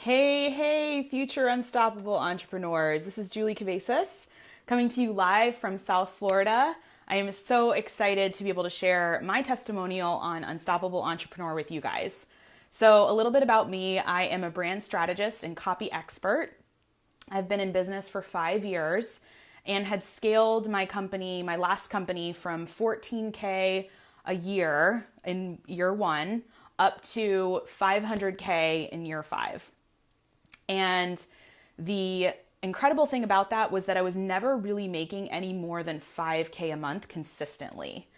Hey, future unstoppable entrepreneurs. This is Julie Cabezas coming to you live from South Florida. I am so excited to be able to share my testimonial on Unstoppable Entrepreneur with you guys. So, a little bit about me. I am a brand strategist and copy expert. I've been in business for 5 years and had scaled my company, my last company, from 14K a year in year one up to 500K in year 5. And the incredible thing about that was that I was never really making any more than 5K a month consistently.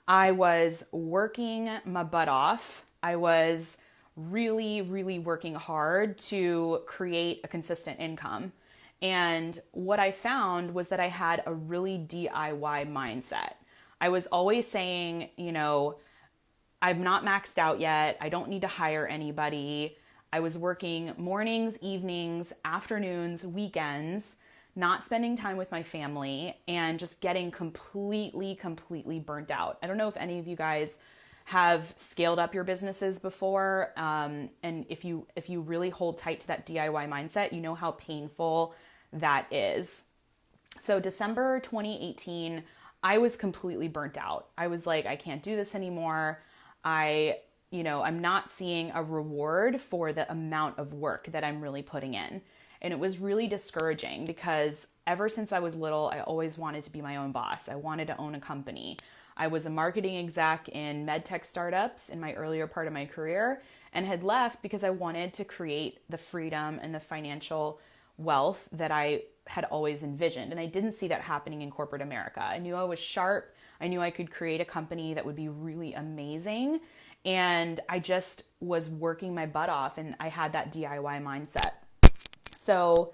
I was working my butt off. I was really working hard to create a consistent income. And what I found was that I had a really DIY mindset. I was always saying, I'm not maxed out yet. I don't need to hire anybody. I was working mornings, evenings, afternoons, weekends, not spending time with my family, and just getting completely burnt out. I don't know if any of you guys have scaled up your businesses before. And if you really hold tight to that DIY mindset, you know how painful that is. So December 2018, I was completely burnt out. I was like, I can't do this anymore. I'm not seeing a reward for the amount of work that I'm really putting in. And it was really discouraging because ever since I was little, I always wanted to be my own boss. I wanted to own a company. I was a marketing exec in med tech startups in my earlier part of my career and had left because I wanted to create the freedom and the financial wealth that I had always envisioned. And I didn't see that happening in corporate America. I knew I was sharp. I knew I could create a company that would be really amazing. And I just was working my butt off and I had that DIY mindset. So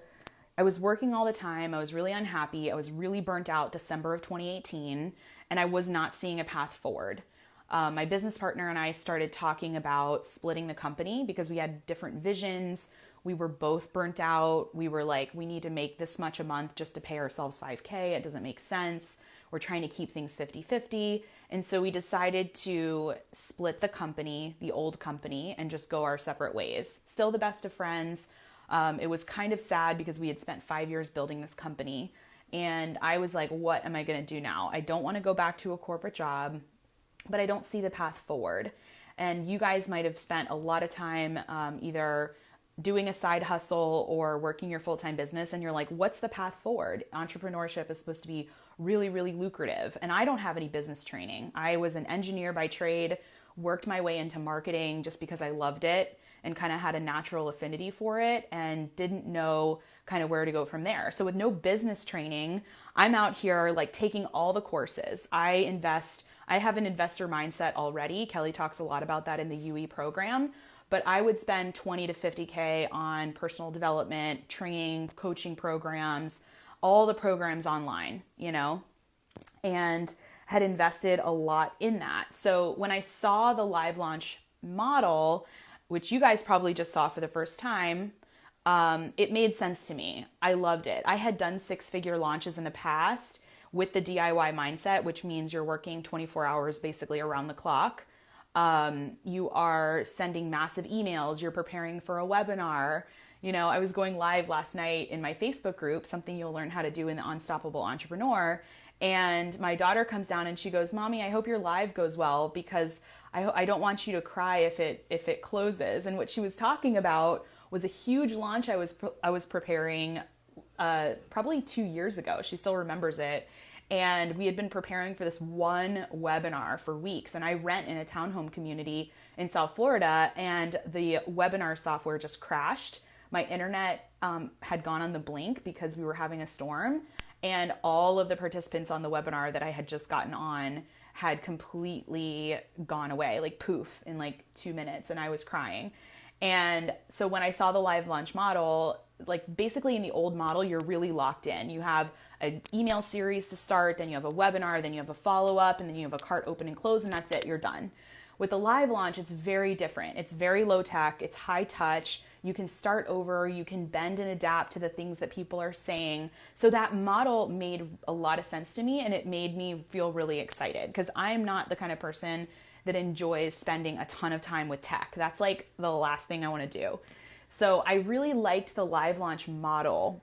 I was working all the time. I was really unhappy. I was really burnt out December of 2018 and I was not seeing a path forward. My business partner and I started talking about splitting the company because we had different visions. We were both burnt out. We were like, we need to make this much a month just to pay ourselves 5K. It doesn't make sense. We're trying to keep things 50-50. And so we decided to split the company, the old company, and just go our separate ways. Still the best of friends. It was kind of sad because we had spent 5 years building this company. And I was like, what am I going to do now? I don't want to go back to a corporate job, but I don't see the path forward. And you guys might have spent a lot of time either doing a side hustle or working your full-time business. And you're like, what's the path forward? Entrepreneurship is supposed to be really lucrative. And I don't have any business training. I was an engineer by trade, worked my way into marketing just because I loved it and kind of had a natural affinity for it and didn't know kind of where to go from there. So with no business training, I'm out here like taking all the courses. I have an investor mindset already. Kelly talks a lot about that in the UE program. But I would spend 20 to 50K on personal development, training, coaching programs, all the programs online, and had invested a lot in that. So when I saw the live launch model, which you guys probably just saw for the first time, it made sense to me. I loved it. I had done 6-figure launches in the past with the DIY mindset, which means you're working 24 hours basically around the clock. You are sending massive emails. You're preparing for a webinar. I was going live last night in my Facebook group, something you'll learn how to do in the Unstoppable Entrepreneur. And my daughter comes down and she goes, Mommy, I hope your live goes well because I don't want you to cry if it closes. And what she was talking about was a huge launch I was preparing probably 2 years ago. She still remembers it. And we had been preparing for this one webinar for weeks. And I rent in a townhome community in South Florida, and the webinar software just crashed. My internet had gone on the blink because we were having a storm, and all of the participants on the webinar that I had just gotten on had completely gone away, like poof, in like 2 minutes, and I was crying. And so when I saw the live launch model, like basically in the old model, you're really locked in. You have an email series to start, then you have a webinar, then you have a follow-up, and then you have a cart open and close, and that's it, you're done. With the live launch, it's very different. It's very low tech, it's high touch. You can start over, you can bend and adapt to the things that people are saying. So that model made a lot of sense to me, and it made me feel really excited because I'm not the kind of person that enjoys spending a ton of time with tech. That's like the last thing I want to do. So I really liked the live launch model,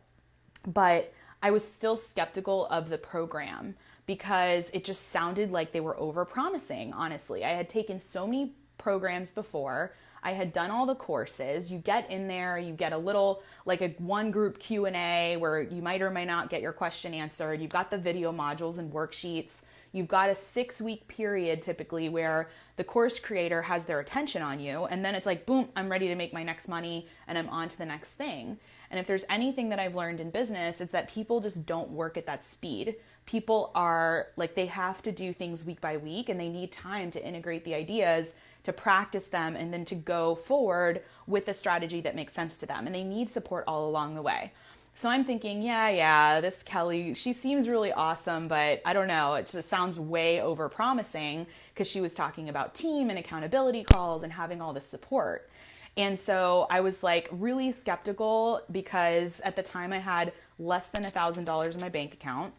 but I was still skeptical of the program because it just sounded like they were over-promising, honestly. I had taken so many programs before. I had done all the courses. You get in there, you get a little, like a one group Q&A where you might or might not get your question answered. You've got the video modules and worksheets. You've got a 6-week period typically where the course creator has their attention on you. And then it's like, boom, I'm ready to make my next money and I'm on to the next thing. And if there's anything that I've learned in business, it's that people just don't work at that speed. People are like, they have to do things week by week and they need time to integrate the ideas, to practice them, and then to go forward with a strategy that makes sense to them. And they need support all along the way. So I'm thinking, yeah, this Kelly, she seems really awesome, but I don't know, it just sounds way over promising because she was talking about team and accountability calls and having all this support. And so I was like really skeptical because at the time I had less than $1,000 in my bank account.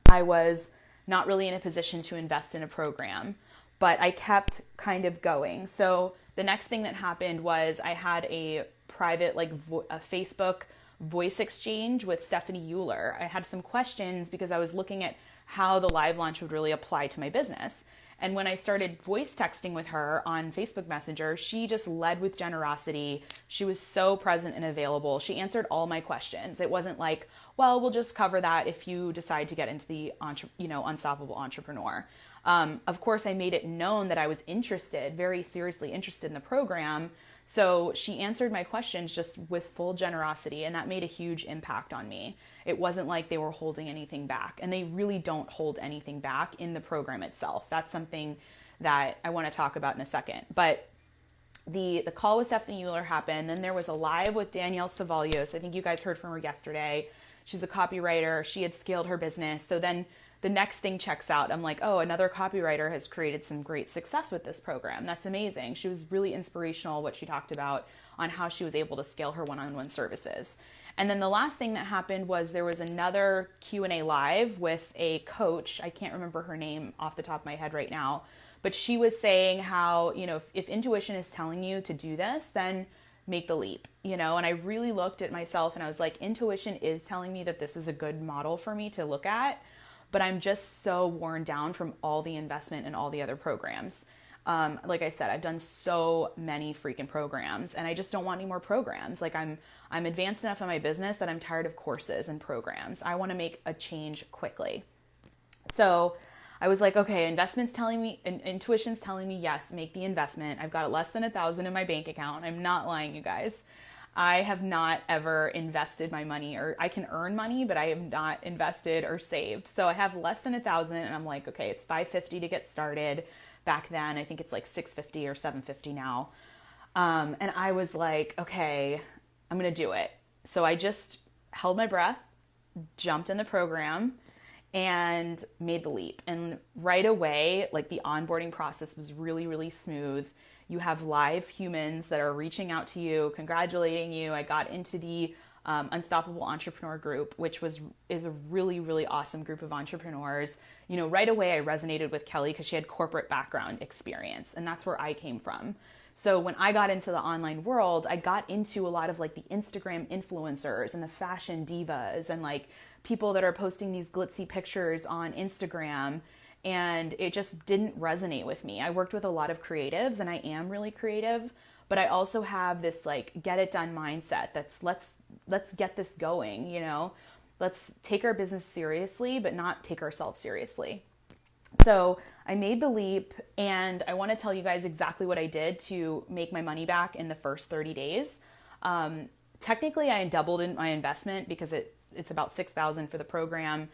I was not really in a position to invest in a program, but I kept kind of going. So the next thing that happened was I had a private, a Facebook voice exchange with Stephanie Euler. I had some questions because I was looking at how the live launch would really apply to my business. And when I started voice texting with her on Facebook Messenger, she just led with generosity. She was so present and available. She answered all my questions. It wasn't like, well, we'll just cover that if you decide to get into the Unstoppable Entrepreneur. Of course, I made it known that I was interested, very seriously interested in the program. So she answered my questions just with full generosity, and that made a huge impact on me. It wasn't like they were holding anything back, and they really don't hold anything back in the program itself. That's something that I want to talk about in a second. But the call with Stephanie Euler happened. Then there was a live with Danielle Savalios. I think you guys heard from her yesterday. She's a copywriter. She had scaled her business. So then the next thing checks out. I'm like, oh, another copywriter has created some great success with this program. That's amazing. She was really inspirational, what she talked about on how she was able to scale her one-on-one services. And then the last thing that happened was there was another Q&A live with a coach. I can't remember her name off the top of my head right now, but she was saying how, if intuition is telling you to do this, then make the leap, and I really looked at myself and I was like, intuition is telling me that this is a good model for me to look at. But I'm just so worn down from all the investment in all the other programs. Like I said, I've done so many freaking programs and I just don't want any more programs. Like I'm advanced enough in my business that I'm tired of courses and programs. I want to make a change quickly. So I was like, okay, intuition's telling me, yes, make the investment. I've got less than $1,000 in my bank account. I'm not lying, you guys. I have not ever invested my money, or I can earn money, but I have not invested or saved. So I have less than $1,000 and I'm like, okay, it's $550 to get started. Back then, I think it's like $650 or $750 now. And I was like, okay, I'm going to do it. So I just held my breath, jumped in the program and made the leap. And right away, like the onboarding process was really, really smooth. You have live humans that are reaching out to you, congratulating you. I got into the Unstoppable Entrepreneur group, which is a really, really awesome group of entrepreneurs. Right away I resonated with Kelly because she had corporate background experience, and that's where I came from. So when I got into the online world, I got into a lot of like the Instagram influencers and the fashion divas and like people that are posting these glitzy pictures on Instagram. And it just didn't resonate with me. I worked with a lot of creatives and I am really creative, but I also have this like get it done mindset that's let's get this going, let's take our business seriously, but not take ourselves seriously. So I made the leap and I want to tell you guys exactly what I did to make my money back in the first 30 days. Technically I doubled in my investment because it's about $6,000 for the program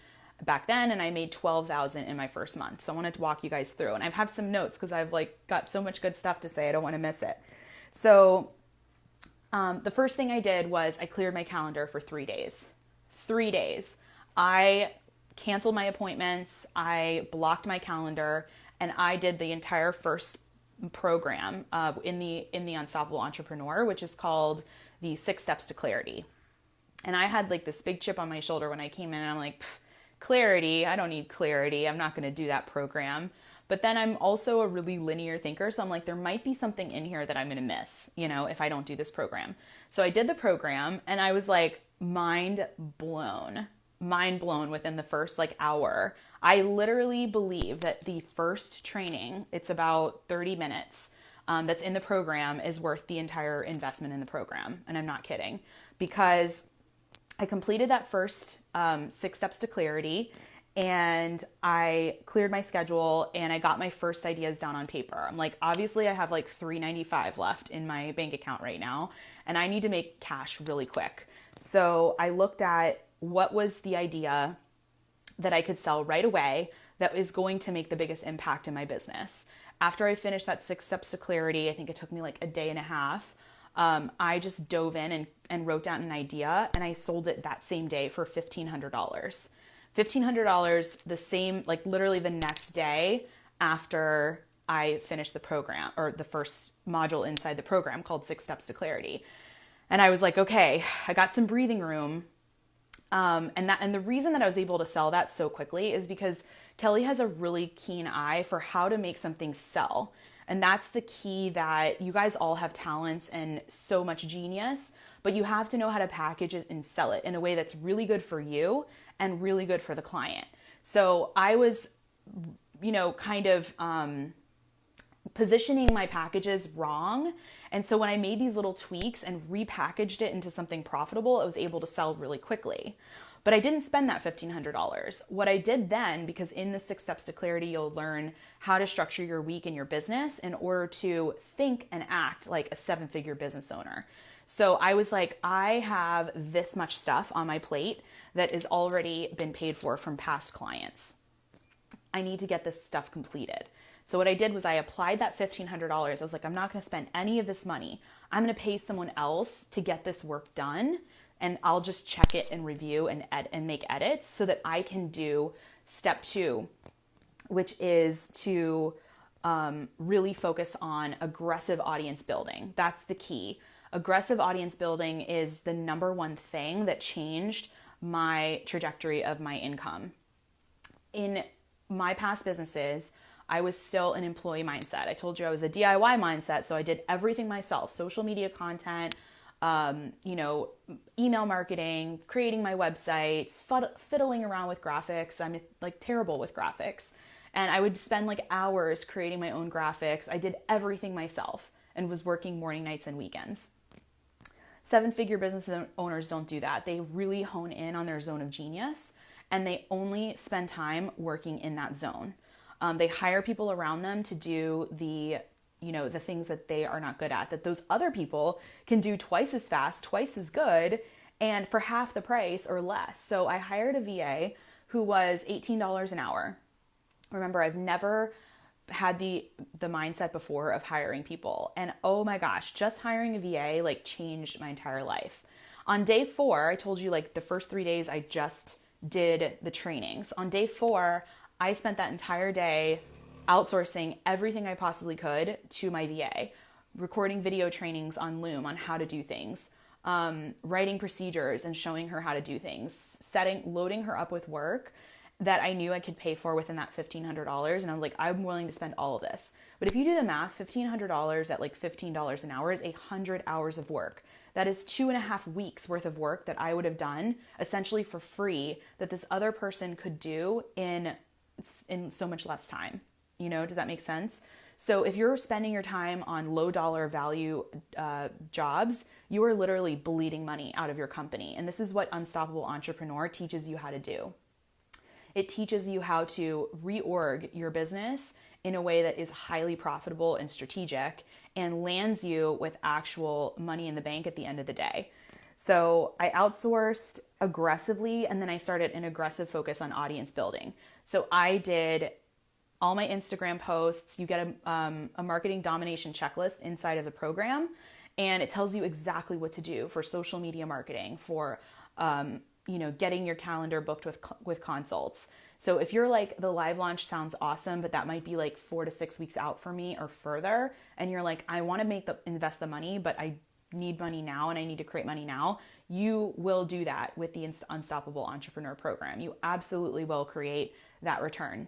back then, and I made $12,000 in my first month. So I wanted to walk you guys through, and I have some notes because I've got so much good stuff to say. I don't want to miss it. So the first thing I did was I cleared my calendar for 3 days. 3 days. I canceled my appointments. I blocked my calendar, and I did the entire first program in the Unstoppable Entrepreneur, which is called the 6 Steps to Clarity. And I had like this big chip on my shoulder when I came in, and I'm like, clarity, I don't need clarity. I'm not going to do that program. But then I'm also a really linear thinker. So I'm like, there might be something in here that I'm going to miss, if I don't do this program. So I did the program and I was like mind blown within the first hour. I literally believe that the first training, it's about 30 minutes, that's in the program is worth the entire investment in the program. And I'm not kidding, because I completed that first 6 steps to clarity, and I cleared my schedule and I got my first ideas down on paper. I'm like, obviously I have like $395 left in my bank account right now, and I need to make cash really quick. So I looked at what was the idea that I could sell right away that is going to make the biggest impact in my business. After I finished that 6 steps to clarity, I think it took me like a day and a half. I just dove in and wrote down an idea, and I sold it that same day for $1,500. $1,500 the same, literally the next day after I finished the program, or the first module inside the program called 6 Steps to Clarity. And I was like, okay, I got some breathing room. And the reason that I was able to sell that so quickly is because Kelly has a really keen eye for how to make something sell. And that's the key, that you guys all have talents and so much genius, but you have to know how to package it and sell it in a way that's really good for you and really good for the client. So I was, kind of positioning my packages wrong. And so when I made these little tweaks and repackaged it into something profitable, I was able to sell really quickly. But I didn't spend that $1,500. What I did then, because in the 6 Steps to Clarity, you'll learn how to structure your week and your business in order to think and act like a 7-figure business owner. So I was like, I have this much stuff on my plate that has already been paid for from past clients. I need to get this stuff completed. So what I did was I applied that $1,500. I was like, I'm not going to spend any of this money. I'm going to pay someone else to get this work done, and I'll just check it and review and make edits so that I can do step 2, which is to really focus on aggressive audience building. That's the key. Aggressive audience building is the number one thing that changed my trajectory of my income. In my past businesses, I was still an employee mindset. I told you I was a DIY mindset, so I did everything myself: social media content, email marketing, creating my websites, fiddling around with graphics. I'm terrible with graphics. And I would spend hours creating my own graphics. I did everything myself and was working morning, nights, and weekends. 7-figure business owners don't do that. They really hone in on their zone of genius, and they only spend time working in that zone. They hire people around them to do the things that they are not good at, that those other people can do twice as fast, twice as good, and for half the price or less. So I hired a VA who was $18 an hour. Remember, I've never had the mindset before of hiring people. And oh my gosh, just hiring a VA changed my entire life. On day 4, I told you the first 3 days I just did the trainings. On day 4, I spent that entire day outsourcing everything I possibly could to my VA, recording video trainings on Loom on how to do things, writing procedures and showing her how to do things, loading her up with work that I knew I could pay for within that $1,500. And I was like, I'm willing to spend all of this. But if you do the math, $1,500 at $15 an hour is 100 hours of work. That is 2.5 weeks worth of work that I would have done essentially for free, that this other person could do in so much less time. Does that make sense? So if you're spending your time on low dollar value jobs, you are literally bleeding money out of your company. And this is what Unstoppable Entrepreneur teaches you how to do. It teaches you how to reorg your business in a way that is highly profitable and strategic and lands you with actual money in the bank at the end of the day. So I outsourced aggressively, and then I started an aggressive focus on audience building. So I did all my Instagram posts. You get a marketing domination checklist inside of the program, and it tells you exactly what to do for social media marketing, for getting your calendar booked with consults. So if you're the live launch sounds awesome, but that might be 4 to 6 weeks out for me or further, and you're I want to invest the money, but I need money now and I need to create money now, you will do that with the Unstoppable Entrepreneur program. You absolutely will create that return.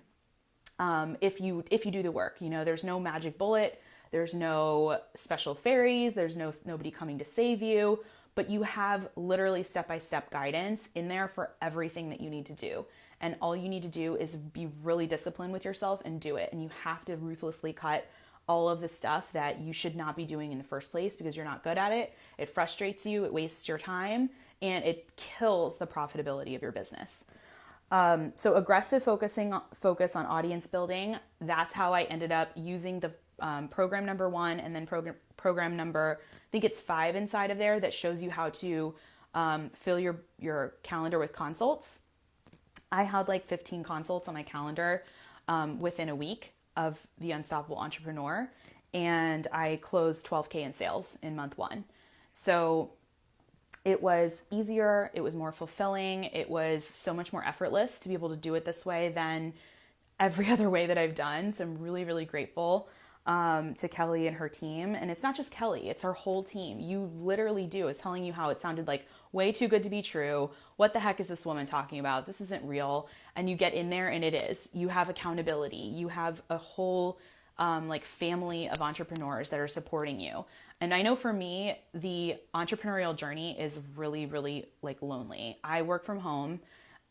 if you do the work. There's no magic bullet, there's no special fairies, there's nobody coming to save you, but you have literally step-by-step guidance in there for everything that you need to do. And all you need to do is be really disciplined with yourself and do it. And you have to ruthlessly cut all of the stuff that you should not be doing in the first place because you're not good at it. It frustrates you, it wastes your time, and it kills the profitability of your business. So aggressive focus on audience building. That's how I ended up using the program number 1 and then program number, I think it's 5 inside of there, that shows you how to fill your calendar with consults. I had like 15 consults on my calendar within a week of the Unstoppable Entrepreneur, and I closed 12K in sales in month 1. So it was easier, it was more fulfilling, it was so much more effortless to be able to do it this way than every other way that I've done. So I'm really, really grateful to Kelly and her team. And it's not just Kelly, it's her whole team. You literally do. I was telling you how it sounded like way too good to be true. What the heck is this woman talking about? This isn't real. And you get in there and it is. You have accountability. You have a whole family of entrepreneurs that are supporting you. And I know for me, the entrepreneurial journey is really, really lonely. I work from home.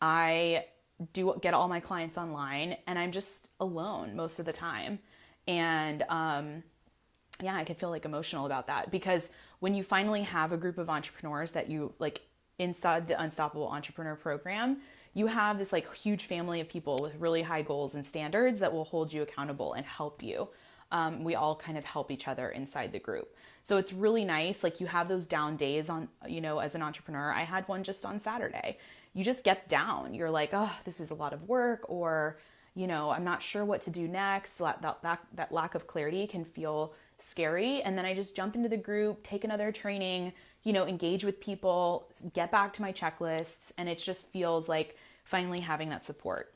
I do get all my clients online, and I'm just alone most of the time. And I could feel emotional about that, because when you finally have a group of entrepreneurs that you inside the Unstoppable Entrepreneur Program, you have this huge family of people with really high goals and standards that will hold you accountable and help you. We all kind of help each other inside the group. So it's really nice. You have those down days on, as an entrepreneur. I had one just on Saturday. You just get down. You're like, oh, this is a lot of work, or, I'm not sure what to do next. That lack of clarity can feel scary. And then I just jump into the group, take another training, engage with people, get back to my checklists. And it just feels like finally having that support.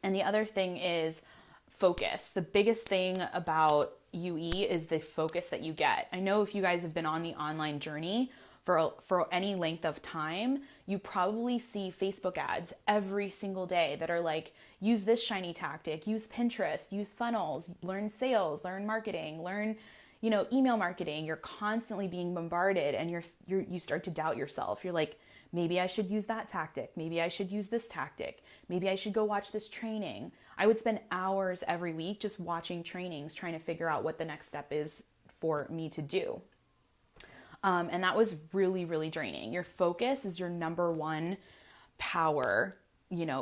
And the other thing is focus. The biggest thing about UE is the focus that you get. I know if you guys have been on the online journey for any length of time, you probably see Facebook ads every single day that are use this shiny tactic, use Pinterest, use funnels, learn sales, learn marketing, learn, email marketing. You're constantly being bombarded, and you start to doubt yourself. You're like, maybe I should use that tactic. Maybe I should use this tactic. Maybe I should go watch this training. I would spend hours every week just watching trainings, trying to figure out what the next step is for me to do. And that was really, really draining. Your focus is your number one power,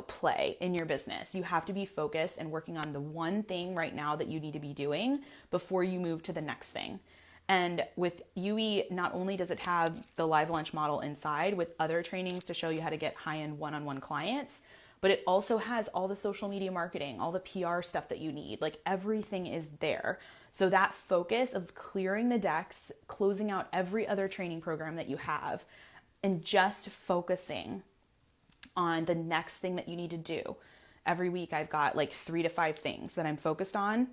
play in your business. You have to be focused and working on the one thing right now that you need to be doing before you move to the next thing. And with UE, not only does it have the live lunch model inside with other trainings to show you how to get high-end one-on-one clients, but it also has all the social media marketing, all the PR stuff that you need. Everything is there. So that focus of clearing the decks, closing out every other training program that you have, and just focusing on the next thing that you need to do. Every week I've got 3 to 5 things that I'm focused on.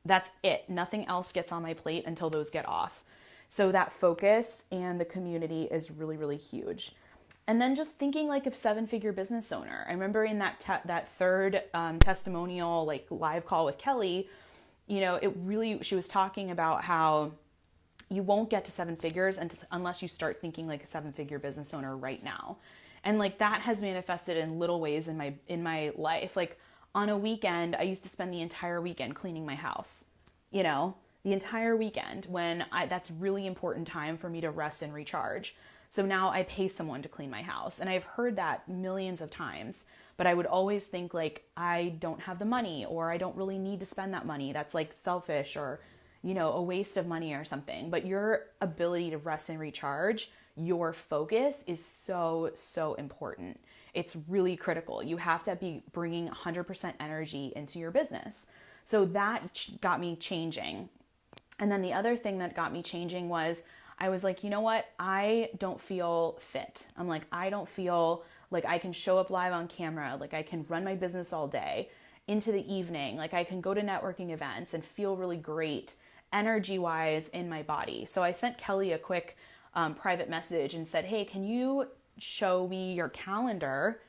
That's it. Nothing else gets on my plate until those get off. So that focus and the community is really, really huge. And then just thinking a 7-figure business owner. I remember in that third testimonial live call with Kelly, she was talking about how you won't get to 7 figures unless you start thinking like a 7-figure business owner right now. And that has manifested in little ways in my life. On a weekend, I used to spend the entire weekend cleaning my house, the entire weekend, when that's really important time for me to rest and recharge. So now I pay someone to clean my house. And I've heard that millions of times, but I would always think I don't have the money, or I don't really need to spend that money. That's selfish, or, a waste of money or something. But your ability to rest and recharge, your focus is so, so important. It's really critical. You have to be bringing 100% energy into your business. So that got me changing. And then the other thing that got me changing was I was like, you know what? I don't feel fit. I don't feel like I can show up live on camera. I can run my business all day into the evening. I can go to networking events and feel really great energy-wise in my body. So I sent Kelly a quick private message and said, hey, can you show me your calendar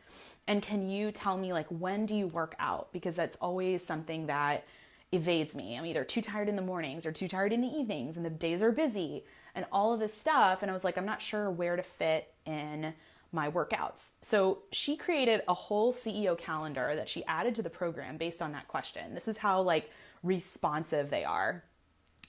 And can you tell me, like, when do you work out? Because that's always something that evades me. I'm either too tired in the mornings or too tired in the evenings, and the days are busy and all of this stuff. And I was like, I'm not sure where to fit in my workouts. So she created a whole CEO calendar that she added to the program based on that question. This is how like responsive they are.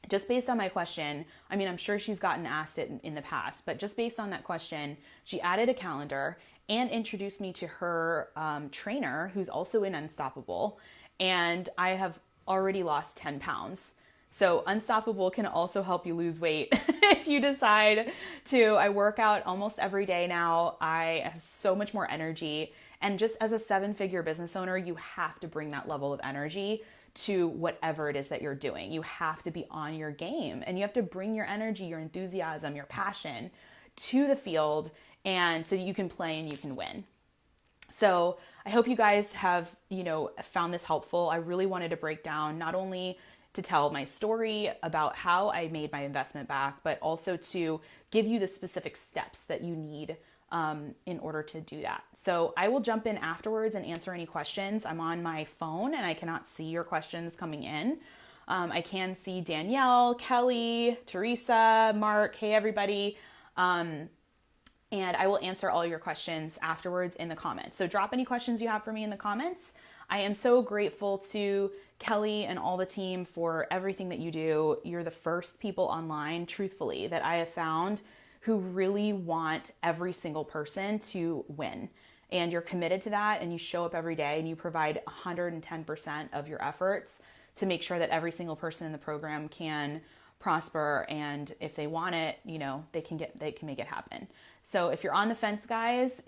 Just based on my question, I mean, I'm sure she's gotten asked it in the past, but just based on that question, she added a calendar and introduced me to her trainer, who's also in Unstoppable. And I have already lost 10 pounds. So Unstoppable can also help you lose weight if you decide to. I work out almost every day now. I have so much more energy. And just as a 7-figure business owner, you have to bring that level of energy to whatever it is that you're doing. You have to be on your game, and you have to bring your energy, your enthusiasm, your passion to the field, and so that you can play and you can win. So I hope you guys have, found this helpful. I really wanted to break down, not only to tell my story about how I made my investment back, but also to give you the specific steps that you need in order to do that. So I will jump in afterwards and answer any questions. I'm on my phone and I cannot see your questions coming in. I can see Danielle, Kelly, Teresa, Mark. Hey, everybody. And I will answer all your questions afterwards in the comments. So drop any questions you have for me in the comments. I am so grateful to Kelly and all the team for everything that you do. You're the first people online, truthfully, that I have found who really want every single person to win. And you're committed to that, and you show up every day and you provide 110% of your efforts to make sure that every single person in the program can prosper, and if they want it, they can make it happen. So if you're on the fence, guys,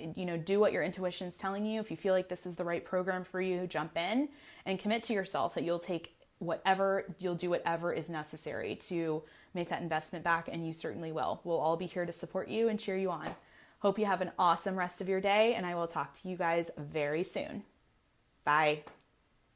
do what your intuition's telling you. If you feel like this is the right program for you, jump in and commit to yourself that you'll do whatever is necessary to make that investment back, and you certainly will. We'll all be here to support you and cheer you on. Hope you have an awesome rest of your day, and I will talk to you guys very soon. Bye.